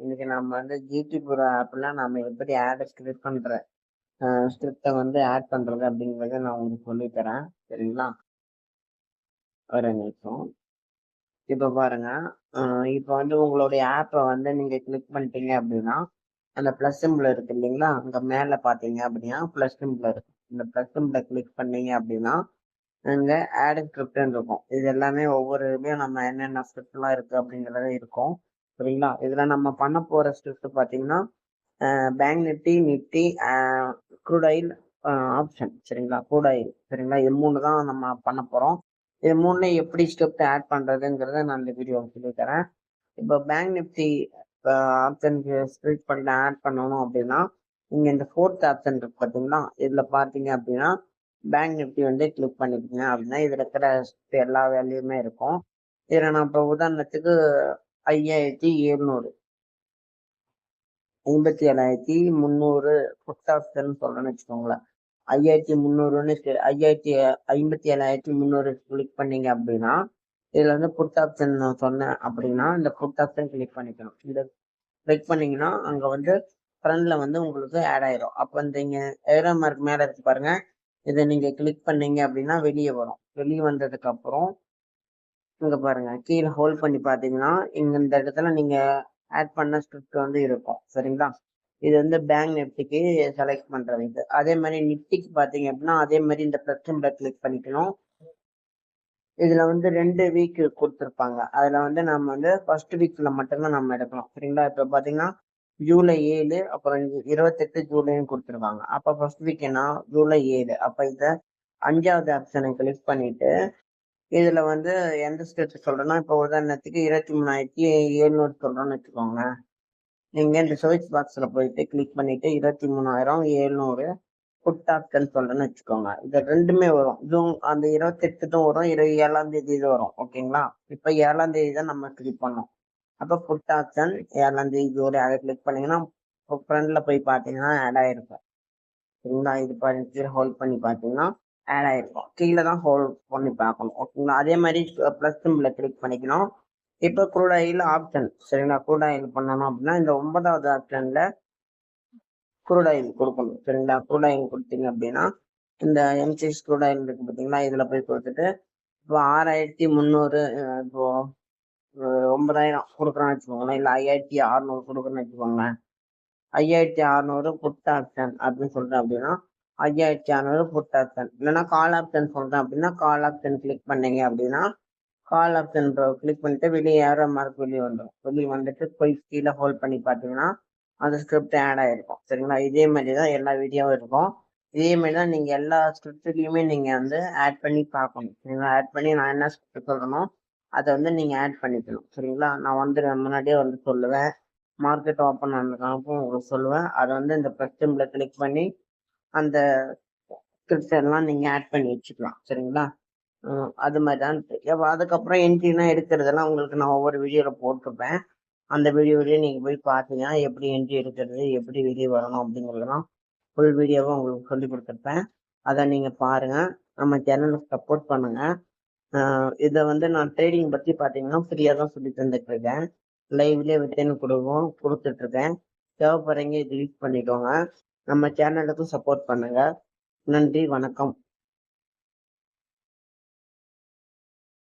இன்னைக்கு நம்ம வந்து ஜிடி ப்ரோ ஆப்ல நம்ம எப்படி ஆட் ஸ்கிரிப்ட் பண்ற ஸ்கிரிப்டை வந்து ஆட் பண்றது அப்படிங்கிறத நான் உங்களுக்கு சொல்லித் தரேன். சரிங்களா? ஒரு நிமிஷம். இப்போ பாருங்க, இப்போ வந்து உங்களுடைய ஆப்பை வந்து நீங்க கிளிக் பண்ணிட்டீங்க அப்படின்னா அந்த ப்ளஸ் சிம்பிள் இருக்கு இல்லைங்களா? அங்க மேல பாத்தீங்க அப்படின்னா ப்ளஸ் சிம்பிள் இருக்கு. இந்த ப்ளஸ் சிம்பிளை கிளிக் பண்ணீங்க அப்படின்னா அங்க ஆட் ஸ்கிரிப்ட்னு இருக்கும். இது எல்லாமே ஒவ்வொரு இதுலயும் நம்ம என்னென்ன ஸ்கிரிப்ட் எல்லாம் இருக்கு அப்படிங்கறது இருக்கும். சரிங்களா? இதுல நம்ம பண்ண போற ஸ்கிரிப்ட் பாத்தீங்கன்னா bank Nifty, Nifty, crude oil option. சரிங்களா? Crude oil. சரிங்களா? இது 3 தான் நம்ம பண்ண போறோம். இது 3ல எப்படி ஸ்கிரிப்ட் ஆட் பண்றதுங்கிறத நான் இந்த வீடியோ சொல்லி தரேன். இப்போ பேங்க் நிஃப்டி ஆப்ஷனுக்கு ஸ்கிரிப்ட் பண்ண ஆட் பண்ணணும் அப்படின்னா நீங்க இந்த 4th ஆப்ஷன் இருக்கு பார்த்தீங்களா? இதுல பாத்தீங்க அப்படின்னா பேங்க் நிஃப்டி வந்து கிளிக் பண்ணிக்கோங்க அப்படின்னா இதுல இருக்கிற எல்லா வேல்யூமே இருக்கும். இதுல நான் இப்போ உதாரணத்துக்கு 5700 57,300 புட் ஆப்ஷன் சொல்றேன்னு வச்சுக்கோங்களேன். 5300ன்னு 57,300 கிளிக் பண்ணீங்க அப்படின்னா இதுல வந்து புட் ஆப்ஷன் நான் சொன்னேன் அப்படின்னா இந்த புட் ஆப்ஷன் கிளிக் பண்ணிக்கணும். இந்த கிளிக் பண்ணீங்கன்னா அங்க வந்து ஃப்ரண்ட்ல வந்து உங்களுக்கு ஆட் ஆயிரும். அப்ப இந்த இங்க ஏரோ மார்க் மேல இருக்கு பாருங்க, இதை நீங்க கிளிக் பண்ணீங்க அப்படின்னா வெளியே வரும். வெளியே வந்ததுக்கு அப்புறம் இங்க பாருங்க கீழே ஹோல்ட் பண்ணி பாத்தீங்கன்னா இந்த இடத்துல நீங்க ஆட் பண்ண ஸ்கிரிப்ட் வந்து இருக்கும். சரிங்களா? இது வந்து பேங்க் நிஃப்டிக்கு செலக்ட் பண்றது. இது அதே மாதிரி நிஃப்டிக்கு பாத்தீங்க அப்படின்னா அதே மாதிரி இந்த பிளஸ் சிம்பலை கிளிக் பண்ணிக்கணும். இதுல வந்து 2 வீக் கொடுத்துருப்பாங்க. அதுல வந்து நம்ம வந்து ஃபர்ஸ்ட் வீக்ல மட்டும்தான் நம்ம எடுக்கணும். சரிங்களா? இப்ப பாத்தீங்கன்னா ஜூலை 7 அப்புறம் 28 ஜூலைன்னு கொடுத்துருவாங்க. அப்ப ஃபர்ஸ்ட் வீக் என்ன ஜூலை 7. அப்ப இத 5வது ஆப்ஷனை கிளிக் பண்ணிட்டு இதுல வந்து எந்த ஸ்டேட் சொல்றேன்னா இப்ப உதாரணத்துக்கு 23,700 சொல்றோம்னு வச்சுக்கோங்க. நீங்க இந்த சர்ச் பாக்ஸ்ல போயிட்டு கிளிக் பண்ணிட்டு 23,700 புட் ஆப்ஷன் சொல்றேன்னு வச்சுக்கோங்க. இது ரெண்டுமே வரும். ஜூன் அந்த 28 வரும், 7ஆம் தேதி இது வரும். ஓகேங்களா? இப்ப 7ஆம் தேதி தான் நம்ம கிளிக் பண்ணோம். அப்ப புட் ஆப்ஷன் 7ஆம் தேதி ஜூலை அதை கிளிக் பண்ணீங்கன்னா ஃப்ரண்ட்ல போய் பாத்தீங்கன்னா ஆட் ஆயிருக்கும். சரிங்களா? இது பண்ணி ஹோல்ட் பண்ணி பாத்தீங்கன்னா ஆட் ஆயிருக்கும். கீழே தான் ஹோல்ட் பண்ணி பார்க்கணும். ஓகேங்களா? அதே மாதிரி பிளஸ் சிம்பிளை கிளிக் பண்ணிக்கணும். இப்போ க்ரூட் ஆயில் ஆப்ஷன். சரிங்களா? க்ரூட் ஆயில் பண்ணணும் அப்படின்னா இந்த 9வது ஆப்ஷன்ல க்ரூட் ஆயில் கொடுக்கணும். சரிங்களா? க்ரூட் ஆயில் கொடுத்தீங்க அப்படின்னா இந்த எம்சிஎஸ் க்ரூட் ஆயில் இருக்கு பார்த்தீங்களா? இதுல போய் கொடுத்துட்டு இப்போ 6,300 இப்போ 9,000 கொடுக்குறோன்னு வச்சுக்கோங்களேன். இல்லை 5,600 கொடுக்குறேன்னு வச்சுக்கோங்களேன். 5,600 புட் ஆப்ஷன் அப்படின்னு சொல்றேன் அப்படின்னா 5,600 புட் ஆப்ஷன். இல்லைன்னா கால் ஆப்ஷன் சொல்றேன் அப்படின்னா கால் ஆப்ஷன் கிளிக் பண்ணீங்க அப்படின்னா கால் ஆப்ஷன் கிளிக் பண்ணிட்டு வெளியே ஏரோ மார்க் வெளியே வந்துடும். வெளியே வந்துட்டு போய் கீழே ஹோல்ட் பண்ணி பார்த்தீங்கன்னா அந்த ஸ்கிரிப்ட் ஆட் ஆயிருக்கும். சரிங்களா? இதே மாதிரி தான் எல்லா வீடியோவும் இருக்கும். இதே மாதிரி தான் நீங்க எல்லா ஸ்கிரிப்ட்லயுமே நீங்க வந்து ஆட் பண்ணி பார்க்கணும். சரிங்களா? ஆட் பண்ணி நான் என்ன ஸ்கிரிப்ட் சொல்றேனோ அதை வந்து நீங்க ஆட் பண்ணிக்கணும். சரிங்களா? நான் வந்து முன்னாடியே வந்து சொல்லுவேன். மார்க்கெட் ஓப்பன் ஆனதுக்காகவும் உங்களுக்கு சொல்லுவேன். அதை வந்து இந்த ப்ளஸ் சிம்பிளை கிளிக் பண்ணி அந்த ஸ்கிரிப்ட் எல்லாம் நீங்க ஆட் பண்ணி வச்சுக்கலாம். சரிங்களா? அது மாதிரி தான். அதுக்கப்புறம் என்ட்ரிலாம் எடுக்கிறதெல்லாம் உங்களுக்கு நான் ஒவ்வொரு வீடியோல போட்டிருப்பேன். அந்த வீடியோலயே நீங்க போய் பார்த்தீங்கன்னா எப்படி என்ட்ரி எடுக்கிறது, எப்படி வெளியே வரணும் அப்படிங்கிறதெல்லாம் ஃபுல் வீடியோவா உங்களுக்கு சொல்லி கொடுத்துருப்பேன். அதை நீங்க பாருங்க. நம்ம சேனலுக்கு சப்போர்ட் பண்ணுங்க. இதை வந்து நான் ட்ரேடிங் பத்தி பார்த்தீங்கன்னா ஃப்ரீயா தான் சொல்லி தந்துட்டு இருக்கேன். லைவ்லயே வித்தின் கொடுத்துட்டு இருக்கேன். தேவைப்படுறீங்க இது யூஸ் பண்ணிக்கோங்க. நம்ம சேனலுக்கும் சப்போர்ட் பண்ணுங்க. நன்றி, வணக்கம்.